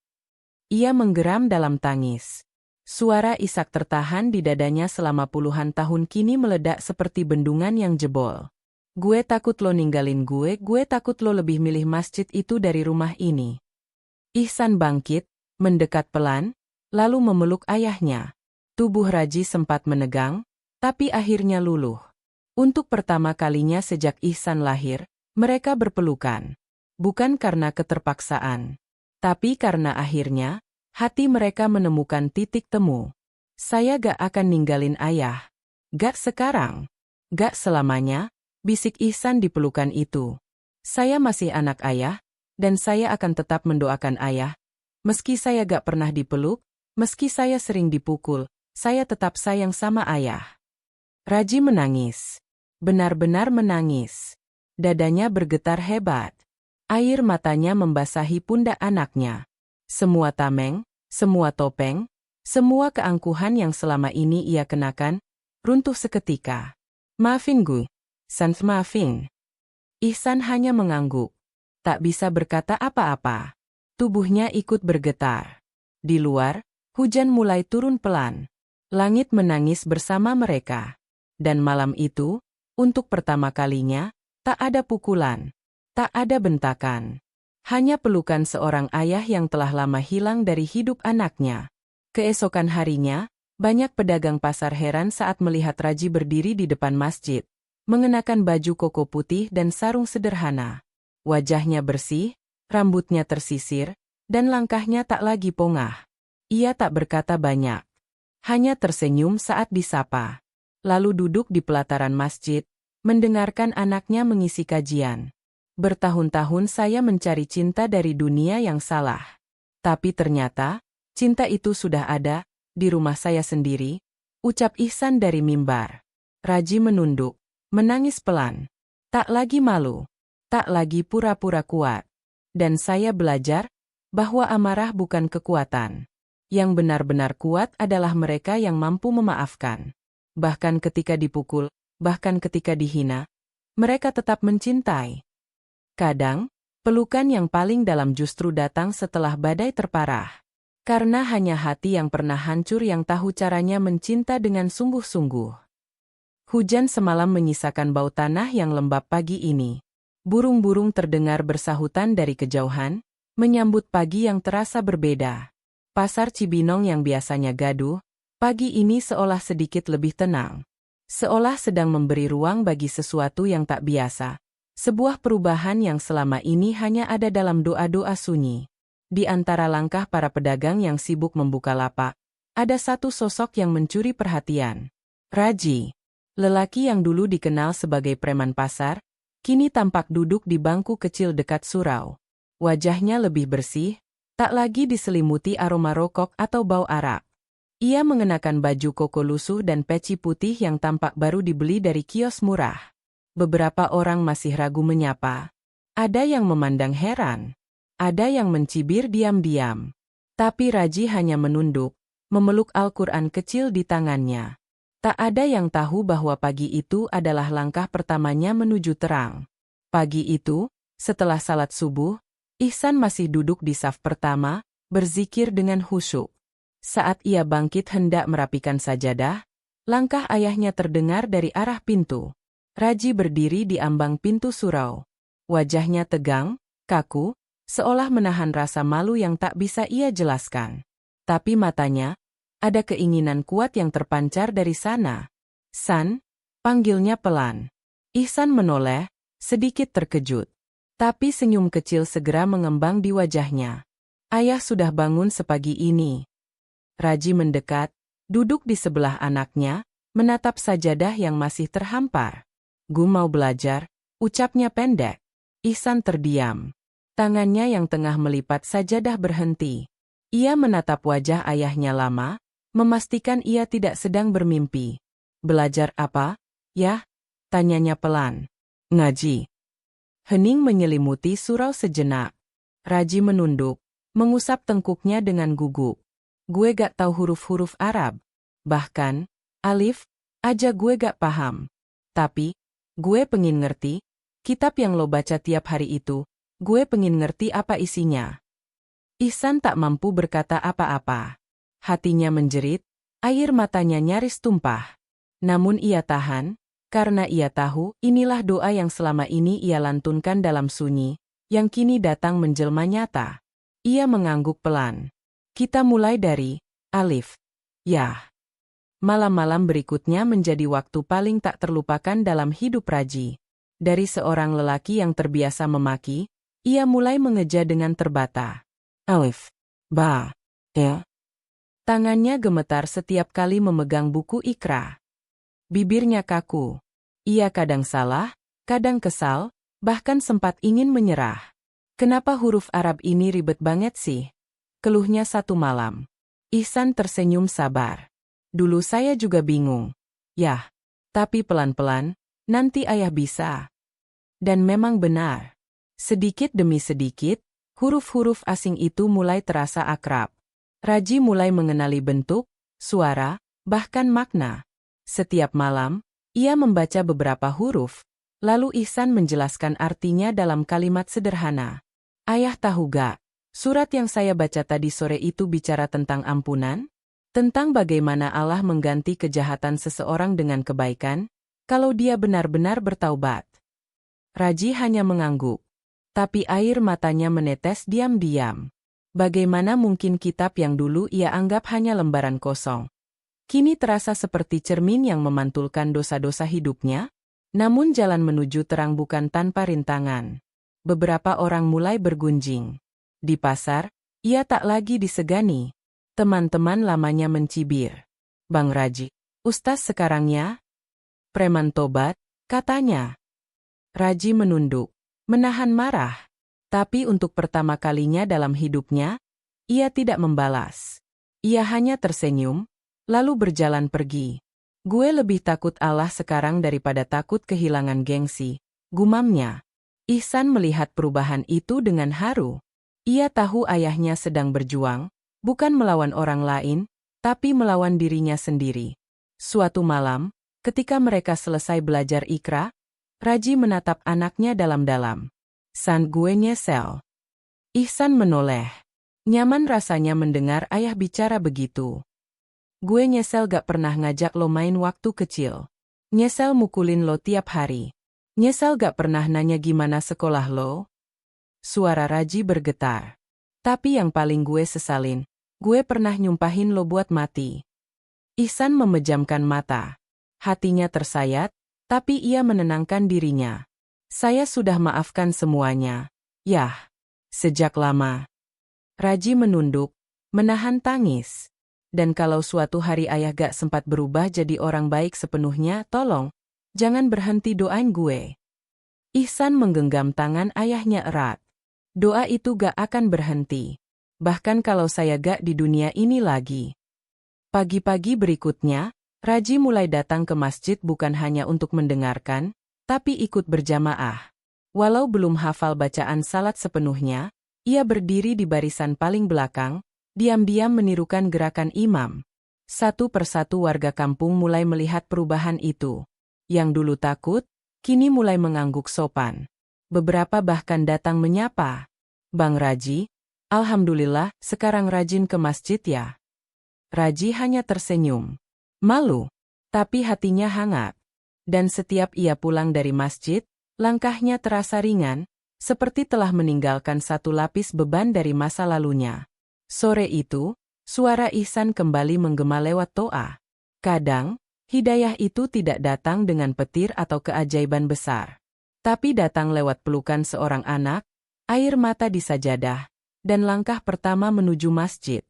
Ia menggeram dalam tangis. Suara isak tertahan di dadanya selama puluhan tahun kini meledak seperti bendungan yang jebol. "Gue takut lo ninggalin gue takut lo lebih milih masjid itu dari rumah ini." Ihsan bangkit, mendekat pelan, lalu memeluk ayahnya. Tubuh Raji sempat menegang, tapi akhirnya luluh. Untuk pertama kalinya sejak Ihsan lahir, mereka berpelukan. Bukan karena keterpaksaan, tapi karena akhirnya, hati mereka menemukan titik temu. "Saya gak akan ninggalin ayah. Gak sekarang. Gak selamanya," bisik Ihsan di pelukan itu. "Saya masih anak ayah, dan saya akan tetap mendoakan ayah. Meski saya gak pernah dipeluk, meski saya sering dipukul, saya tetap sayang sama ayah." Raji menangis. Benar-benar menangis. Dadanya bergetar hebat. Air matanya membasahi pundak anaknya. Semua tameng, semua topeng, semua keangkuhan yang selama ini ia kenakan, runtuh seketika. "Maafin gue, San, maafin." Ihsan hanya mengangguk. Tak bisa berkata apa-apa. Tubuhnya ikut bergetar. Di luar, hujan mulai turun pelan. Langit menangis bersama mereka. Dan malam itu, untuk pertama kalinya, tak ada pukulan, tak ada bentakan. Hanya pelukan seorang ayah yang telah lama hilang dari hidup anaknya. Keesokan harinya, banyak pedagang pasar heran saat melihat Raji berdiri di depan masjid, mengenakan baju koko putih dan sarung sederhana. Wajahnya bersih, rambutnya tersisir, dan langkahnya tak lagi pongah. Ia tak berkata banyak. Hanya tersenyum saat disapa. Lalu duduk di pelataran masjid, mendengarkan anaknya mengisi kajian. Bertahun-tahun saya mencari cinta dari dunia yang salah. Tapi ternyata, cinta itu sudah ada, di rumah saya sendiri, ucap Ihsan dari mimbar. Raji menunduk, menangis pelan. Tak lagi malu, tak lagi pura-pura kuat. Dan saya belajar bahwa amarah bukan kekuatan. Yang benar-benar kuat adalah mereka yang mampu memaafkan. Bahkan ketika dipukul, bahkan ketika dihina, mereka tetap mencintai. Kadang, pelukan yang paling dalam justru datang setelah badai terparah. Karena hanya hati yang pernah hancur yang tahu caranya mencinta dengan sungguh-sungguh. Hujan semalam menyisakan bau tanah yang lembab pagi ini. Burung-burung terdengar bersahutan dari kejauhan, menyambut pagi yang terasa berbeda. Pasar Cibinong yang biasanya gaduh, pagi ini seolah sedikit lebih tenang. Seolah sedang memberi ruang bagi sesuatu yang tak biasa. Sebuah perubahan yang selama ini hanya ada dalam doa-doa sunyi. Di antara langkah para pedagang yang sibuk membuka lapak, ada satu sosok yang mencuri perhatian. Raji. Lelaki yang dulu dikenal sebagai preman pasar, kini tampak duduk di bangku kecil dekat surau. Wajahnya lebih bersih, tak lagi diselimuti aroma rokok atau bau arak. Ia mengenakan baju koko lusuh dan peci putih yang tampak baru dibeli dari kios murah. Beberapa orang masih ragu menyapa. Ada yang memandang heran. Ada yang mencibir diam-diam. Tapi Raji hanya menunduk, memeluk Al-Quran kecil di tangannya. Tak ada yang tahu bahwa pagi itu adalah langkah pertamanya menuju terang. Pagi itu, setelah salat subuh, Ihsan masih duduk di saf pertama, berzikir dengan khusyuk. Saat ia bangkit hendak merapikan sajadah, langkah ayahnya terdengar dari arah pintu. Raji berdiri di ambang pintu surau. Wajahnya tegang, kaku, seolah menahan rasa malu yang tak bisa ia jelaskan. Tapi matanya, ada keinginan kuat yang terpancar dari sana. San, panggilnya pelan. Ihsan menoleh, sedikit terkejut. Tapi senyum kecil segera mengembang di wajahnya. Ayah sudah bangun sepagi ini. Raji mendekat, duduk di sebelah anaknya, menatap sajadah yang masih terhampar. Gue mau belajar, ucapnya pendek. Ihsan terdiam. Tangannya yang tengah melipat sajadah berhenti. Ia menatap wajah ayahnya lama, memastikan ia tidak sedang bermimpi. Belajar apa, ya? Tanyanya pelan. Ngaji. Hening menyelimuti surau sejenak. Raji menunduk, mengusap tengkuknya dengan gugup. Gue gak tahu huruf-huruf Arab. Bahkan, alif, aja gue gak paham. Tapi, gue pengen ngerti, kitab yang lo baca tiap hari itu, gue pengen ngerti apa isinya. Ihsan tak mampu berkata apa-apa. Hatinya menjerit, air matanya nyaris tumpah. Namun ia tahan, karena ia tahu inilah doa yang selama ini ia lantunkan dalam sunyi, yang kini datang menjelma nyata. Ia mengangguk pelan. Kita mulai dari alif. Ya. Malam-malam berikutnya menjadi waktu paling tak terlupakan dalam hidup Raji. Dari seorang lelaki yang terbiasa memaki, ia mulai mengeja dengan terbata. Alif. Ba. Ya. Tangannya gemetar setiap kali memegang buku Iqra. Bibirnya kaku. Ia kadang salah, kadang kesal, bahkan sempat ingin menyerah. Kenapa huruf Arab ini ribet banget sih? Keluhnya satu malam. Ihsan tersenyum sabar. Dulu saya juga bingung. Yah, tapi pelan-pelan, nanti ayah bisa. Dan memang benar. Sedikit demi sedikit, huruf-huruf asing itu mulai terasa akrab. Raji mulai mengenali bentuk, suara, bahkan makna. Setiap malam, ia membaca beberapa huruf, lalu Ihsan menjelaskan artinya dalam kalimat sederhana. Ayah tahu gak, surat yang saya baca tadi sore itu bicara tentang ampunan? Tentang bagaimana Allah mengganti kejahatan seseorang dengan kebaikan, kalau dia benar-benar bertaubat. Raji hanya mengangguk, tapi air matanya menetes diam-diam. Bagaimana mungkin kitab yang dulu ia anggap hanya lembaran kosong, kini terasa seperti cermin yang memantulkan dosa-dosa hidupnya? Namun jalan menuju terang bukan tanpa rintangan. Beberapa orang mulai bergunjing. Di pasar, ia tak lagi disegani. Teman-teman lamanya mencibir. Bang Raji, Ustaz sekarang ya? Preman tobat, katanya. Raji menunduk, menahan marah. Tapi untuk pertama kalinya dalam hidupnya, ia tidak membalas. Ia hanya tersenyum, lalu berjalan pergi. Gue lebih takut Allah sekarang daripada takut kehilangan gengsi, gumamnya. Ihsan melihat perubahan itu dengan haru. Ia tahu ayahnya sedang berjuang, bukan melawan orang lain, tapi melawan dirinya sendiri. Suatu malam, ketika mereka selesai belajar Iqra, Raji menatap anaknya dalam-dalam. San, gue nyesel. Ihsan menoleh. Nyaman rasanya mendengar ayah bicara begitu. Gue nyesel gak pernah ngajak lo main waktu kecil. Nyesel mukulin lo tiap hari. Nyesel gak pernah nanya gimana sekolah lo. Suara Raji bergetar. Tapi yang paling gue sesalin, gue pernah nyumpahin lo buat mati. Ihsan memejamkan mata. Hatinya tersayat, tapi ia menenangkan dirinya. Saya sudah maafkan semuanya. Yah, sejak lama. Raji menunduk, menahan tangis. Dan kalau suatu hari ayah gak sempat berubah jadi orang baik sepenuhnya, tolong, jangan berhenti doain gue. Ihsan menggenggam tangan ayahnya erat. Doa itu gak akan berhenti. Bahkan kalau saya gak di dunia ini lagi. Pagi-pagi berikutnya, Raji mulai datang ke masjid bukan hanya untuk mendengarkan, tapi ikut berjamaah. Walau belum hafal bacaan salat sepenuhnya, ia berdiri di barisan paling belakang, diam-diam menirukan gerakan imam. Satu persatu warga kampung mulai melihat perubahan itu. Yang dulu takut, kini mulai mengangguk sopan. Beberapa bahkan datang menyapa. Bang Raji, alhamdulillah sekarang rajin ke masjid ya. Raji hanya tersenyum. Malu, tapi hatinya hangat. Dan setiap ia pulang dari masjid, langkahnya terasa ringan, seperti telah meninggalkan satu lapis beban dari masa lalunya. Sore itu, suara Ihsan kembali menggema lewat toa. Kadang, hidayah itu tidak datang dengan petir atau keajaiban besar. Tapi datang lewat pelukan seorang anak, air mata di sajadah, dan langkah pertama menuju masjid.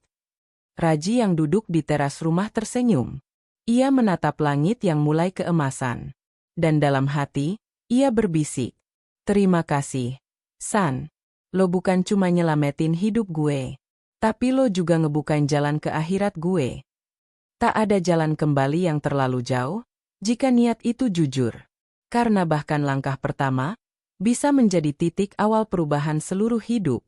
Raji yang duduk di teras rumah tersenyum. Ia menatap langit yang mulai keemasan. Dan dalam hati, ia berbisik. Terima kasih, San. Lo bukan cuma nyelamatin hidup gue, tapi lo juga ngebukain jalan ke akhirat gue. Tak ada jalan kembali yang terlalu jauh, jika niat itu jujur. Karena bahkan langkah pertama, bisa menjadi titik awal perubahan seluruh hidup.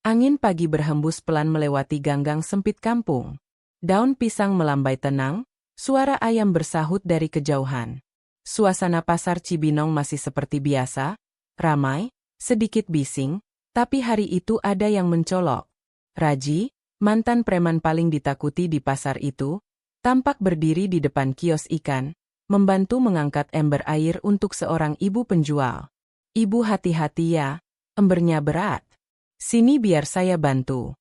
Angin pagi berhembus pelan melewati ganggang sempit kampung. Daun pisang melambai tenang, suara ayam bersahut dari kejauhan. Suasana pasar Cibinong masih seperti biasa, ramai, sedikit bising, tapi hari itu ada yang mencolok. Raji, mantan preman paling ditakuti di pasar itu, tampak berdiri di depan kios ikan, membantu mengangkat ember air untuk seorang ibu penjual. Ibu hati-hati ya, embernya berat. Sini biar saya bantu.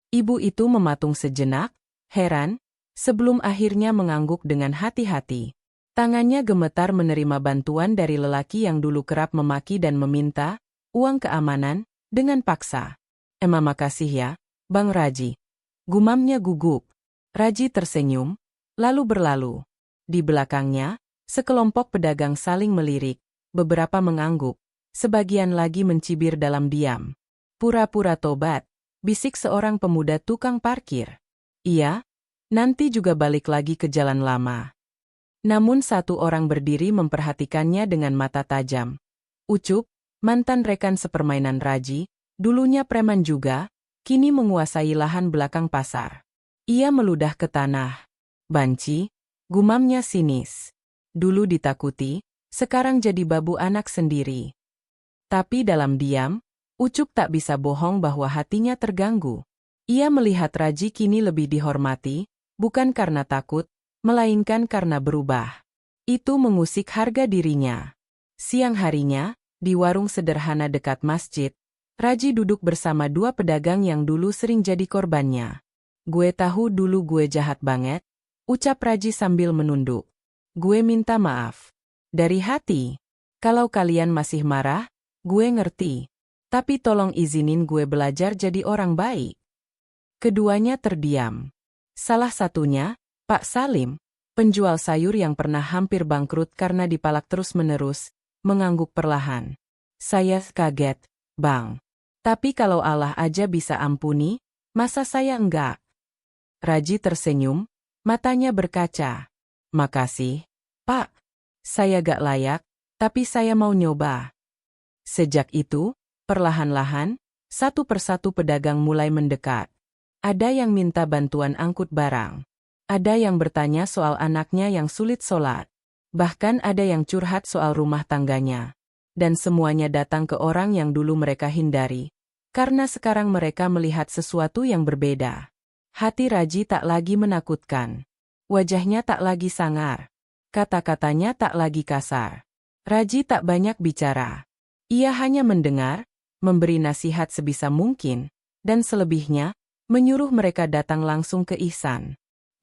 Ibu itu mematung sejenak, heran, sebelum akhirnya mengangguk dengan hati-hati. Tangannya gemetar menerima bantuan dari lelaki yang dulu kerap memaki dan meminta uang keamanan dengan paksa. Makasih ya, Bang Raji. Gumamnya gugup. Raji tersenyum, lalu berlalu. Di belakangnya, sekelompok pedagang saling melirik, beberapa mengangguk, sebagian lagi mencibir dalam diam. Pura-pura tobat, bisik seorang pemuda tukang parkir. Iya, nanti juga balik lagi ke jalan lama. Namun satu orang berdiri memperhatikannya dengan mata tajam. Ucup, mantan rekan sepermainan Raji, dulunya preman juga, kini menguasai lahan belakang pasar. Ia meludah ke tanah. Banci, gumamnya sinis. Dulu ditakuti, sekarang jadi babu anak sendiri. Tapi dalam diam, Ucup tak bisa bohong bahwa hatinya terganggu. Ia melihat Raji kini lebih dihormati, bukan karena takut, melainkan karena berubah. Itu mengusik harga dirinya. Siang harinya, di warung sederhana dekat masjid, Raji duduk bersama dua pedagang yang dulu sering jadi korbannya. Gue tahu dulu gue jahat banget, ucap Raji sambil menunduk. Gue minta maaf. Dari hati. Kalau kalian masih marah, gue ngerti. Tapi tolong izinin gue belajar jadi orang baik. Keduanya terdiam. Salah satunya, Pak Salim, penjual sayur yang pernah hampir bangkrut karena dipalak terus-menerus, mengangguk perlahan. Saya kaget, Bang. Tapi kalau Allah aja bisa ampuni, masa saya enggak? Raji tersenyum, matanya berkaca. Makasih, Pak. Saya gak layak, tapi saya mau nyoba. Sejak itu, perlahan-lahan, satu persatu pedagang mulai mendekat. Ada yang minta bantuan angkut barang. Ada yang bertanya soal anaknya yang sulit sholat. Bahkan ada yang curhat soal rumah tangganya. Dan semuanya datang ke orang yang dulu mereka hindari. Karena sekarang mereka melihat sesuatu yang berbeda. Hati Raji tak lagi menakutkan. Wajahnya tak lagi sangar. Kata-katanya tak lagi kasar. Raji tak banyak bicara. Ia hanya mendengar, memberi nasihat sebisa mungkin, dan selebihnya, menyuruh mereka datang langsung ke Ihsan.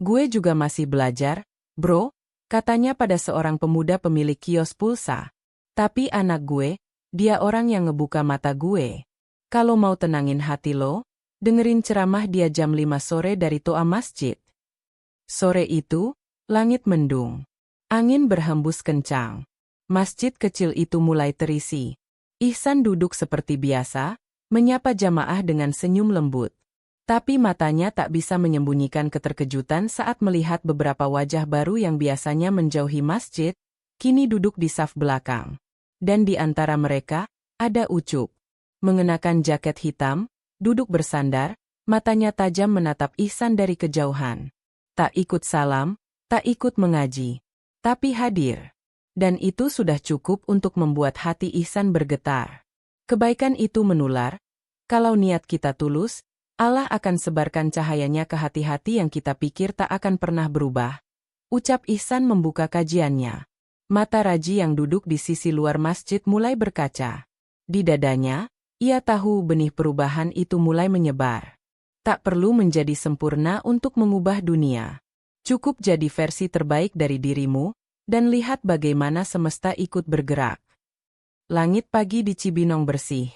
Gue juga masih belajar, bro, katanya pada seorang pemuda pemilik kios pulsa. Tapi anak gue, dia orang yang ngebuka mata gue. Kalau mau tenangin hati lo, dengerin ceramah dia jam 5 sore dari toa masjid. Sore itu, langit mendung. Angin berhembus kencang. Masjid kecil itu mulai terisi. Ihsan duduk seperti biasa, menyapa jamaah dengan senyum lembut. Tapi matanya tak bisa menyembunyikan keterkejutan saat melihat beberapa wajah baru yang biasanya menjauhi masjid, kini duduk di saf belakang. Dan di antara mereka, ada Ucup. Mengenakan jaket hitam, duduk bersandar, matanya tajam menatap Ihsan dari kejauhan. Tak ikut salam, tak ikut mengaji, tapi hadir. Dan itu sudah cukup untuk membuat hati Ihsan bergetar. Kebaikan itu menular. Kalau niat kita tulus, Allah akan sebarkan cahayanya ke hati-hati yang kita pikir tak akan pernah berubah. Ucap Ihsan membuka kajiannya. Mata Raji yang duduk di sisi luar masjid mulai berkaca. Di dadanya, ia tahu benih perubahan itu mulai menyebar. Tak perlu menjadi sempurna untuk mengubah dunia. Cukup jadi versi terbaik dari dirimu, dan lihat bagaimana semesta ikut bergerak. Langit pagi di Cibinong bersih.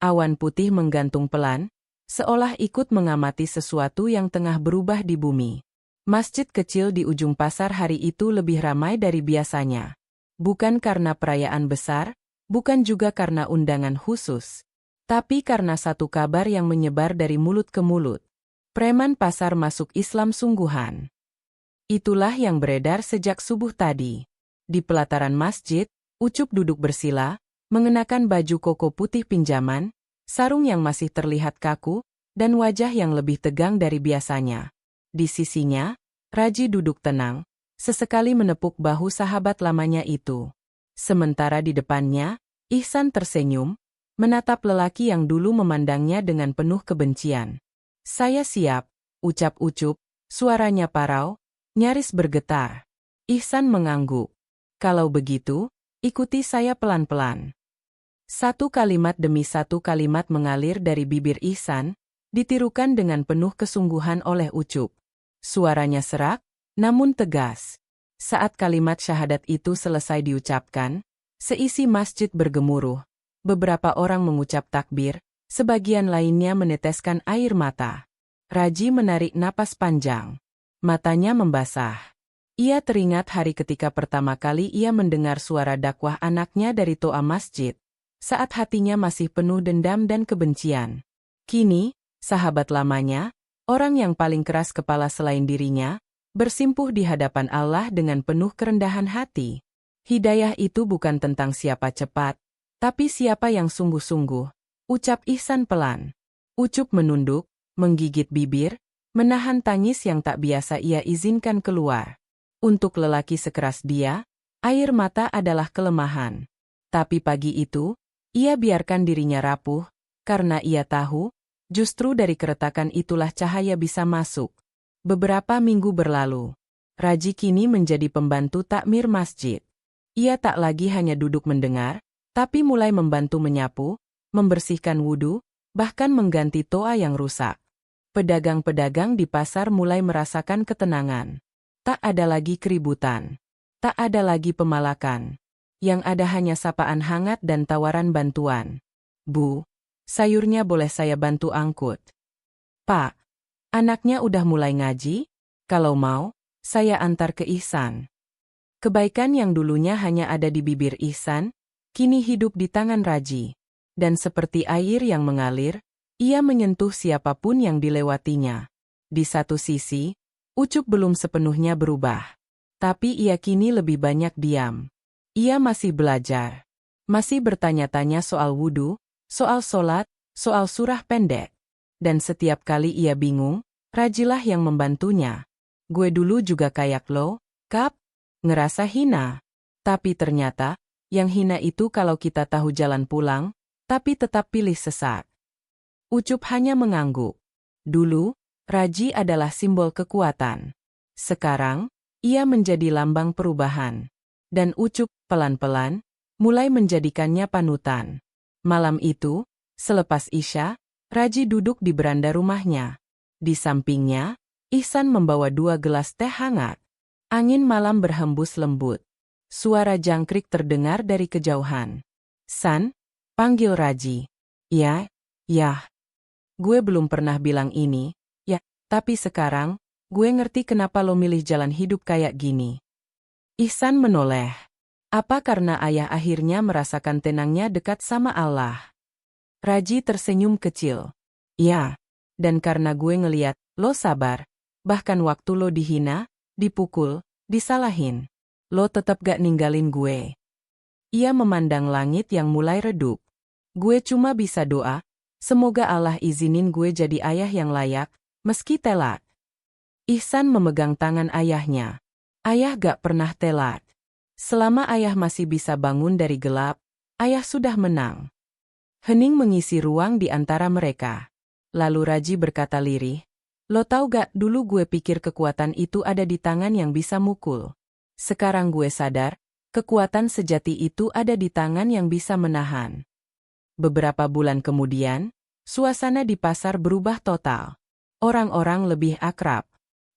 Awan putih menggantung pelan, seolah ikut mengamati sesuatu yang tengah berubah di bumi. Masjid kecil di ujung pasar hari itu lebih ramai dari biasanya. Bukan karena perayaan besar, bukan juga karena undangan khusus. Tapi karena satu kabar yang menyebar dari mulut ke mulut. Preman pasar masuk Islam sungguhan. Itulah yang beredar sejak subuh tadi. Di pelataran masjid, Ucup duduk bersila, mengenakan baju koko putih pinjaman, sarung yang masih terlihat kaku, dan wajah yang lebih tegang dari biasanya. Di sisinya, Raji duduk tenang, sesekali menepuk bahu sahabat lamanya itu. Sementara di depannya, Ihsan tersenyum, menatap lelaki yang dulu memandangnya dengan penuh kebencian. Saya siap, ucap Ucup, suaranya parau, nyaris bergetar. Ihsan mengangguk. Kalau begitu, ikuti saya pelan-pelan. Satu kalimat demi satu kalimat mengalir dari bibir Ihsan, ditirukan dengan penuh kesungguhan oleh Ucup. Suaranya serak, namun tegas. Saat kalimat syahadat itu selesai diucapkan, seisi masjid bergemuruh. Beberapa orang mengucap takbir, sebagian lainnya meneteskan air mata. Raji menarik napas panjang. Matanya membasah. Ia teringat hari ketika pertama kali ia mendengar suara dakwah anaknya dari toa masjid. Saat hatinya masih penuh dendam dan kebencian. Kini, sahabat lamanya, orang yang paling keras kepala selain dirinya, bersimpuh di hadapan Allah dengan penuh kerendahan hati. Hidayah itu bukan tentang siapa cepat, tapi siapa yang sungguh-sungguh, ucap Ihsan pelan. Ucup menunduk, menggigit bibir, menahan tangis yang tak biasa ia izinkan keluar. Untuk lelaki sekeras dia, air mata adalah kelemahan. Tapi pagi itu, ia biarkan dirinya rapuh, karena ia tahu, justru dari keretakan itulah cahaya bisa masuk. Beberapa minggu berlalu, Raji kini menjadi pembantu takmir masjid. Ia tak lagi hanya duduk mendengar, tapi mulai membantu menyapu, membersihkan wudu, bahkan mengganti toa yang rusak. Pedagang-pedagang di pasar mulai merasakan ketenangan. Tak ada lagi keributan. Tak ada lagi pemalakan. Yang ada hanya sapaan hangat dan tawaran bantuan. Bu, sayurnya boleh saya bantu angkut? Pak, anaknya udah mulai ngaji? Kalau mau, saya antar ke Ihsan. Kebaikan yang dulunya hanya ada di bibir Ihsan, kini hidup di tangan Raji. Dan seperti air yang mengalir, ia menyentuh siapapun yang dilewatinya. Di satu sisi, Ucup belum sepenuhnya berubah. Tapi ia kini lebih banyak diam. Ia masih belajar. Masih bertanya-tanya soal wudhu, soal sholat, soal surah pendek. Dan setiap kali ia bingung, Rajilah yang membantunya. Gue dulu juga kayak lo, Kap, ngerasa hina. Tapi ternyata, yang hina itu kalau kita tahu jalan pulang, tapi tetap pilih sesat. Ucup hanya mengangguk. Dulu, Raji adalah simbol kekuatan. Sekarang, ia menjadi lambang perubahan. Dan Ucup, pelan-pelan, mulai menjadikannya panutan. Malam itu, selepas Isya, Raji duduk di beranda rumahnya. Di sampingnya, Ihsan membawa 2 gelas teh hangat. Angin malam berhembus lembut. Suara jangkrik terdengar dari kejauhan. San, panggil Raji. Ya, ya. Gue belum pernah bilang ini, ya, tapi sekarang, gue ngerti kenapa lo milih jalan hidup kayak gini. Ihsan menoleh. Apa karena ayah akhirnya merasakan tenangnya dekat sama Allah? Raji tersenyum kecil. Ya, dan karena gue ngeliat, lo sabar. Bahkan waktu lo dihina, dipukul, disalahin. Lo tetap gak ninggalin gue. Ia memandang langit yang mulai redup. Gue cuma bisa doa, semoga Allah izinin gue jadi ayah yang layak, meski telat. Ihsan memegang tangan ayahnya. Ayah gak pernah telat. Selama ayah masih bisa bangun dari gelap, ayah sudah menang. Hening mengisi ruang di antara mereka. Lalu Raji berkata lirih, lo tahu gak, dulu gue pikir kekuatan itu ada di tangan yang bisa mukul. Sekarang gue sadar, kekuatan sejati itu ada di tangan yang bisa menahan. Beberapa bulan kemudian, suasana di pasar berubah total. Orang-orang lebih akrab.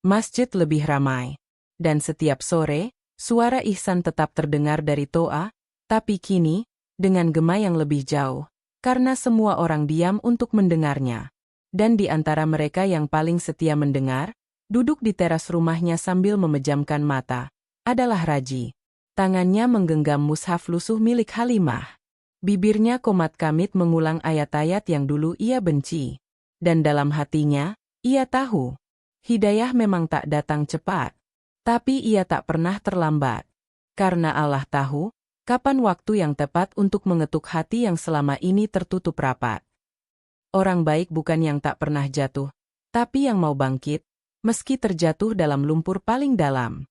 Masjid lebih ramai. Dan setiap sore, suara Ihsan tetap terdengar dari toa, tapi kini, dengan gema yang lebih jauh, karena semua orang diam untuk mendengarnya. Dan di antara mereka yang paling setia mendengar, duduk di teras rumahnya sambil memejamkan mata, adalah Raji. Tangannya menggenggam mushaf lusuh milik Halimah. Bibirnya komat kamit mengulang ayat-ayat yang dulu ia benci. Dan dalam hatinya, ia tahu, hidayah memang tak datang cepat. Tapi ia tak pernah terlambat. Karena Allah tahu, kapan waktu yang tepat untuk mengetuk hati yang selama ini tertutup rapat. Orang baik bukan yang tak pernah jatuh, tapi yang mau bangkit, meski terjatuh dalam lumpur paling dalam.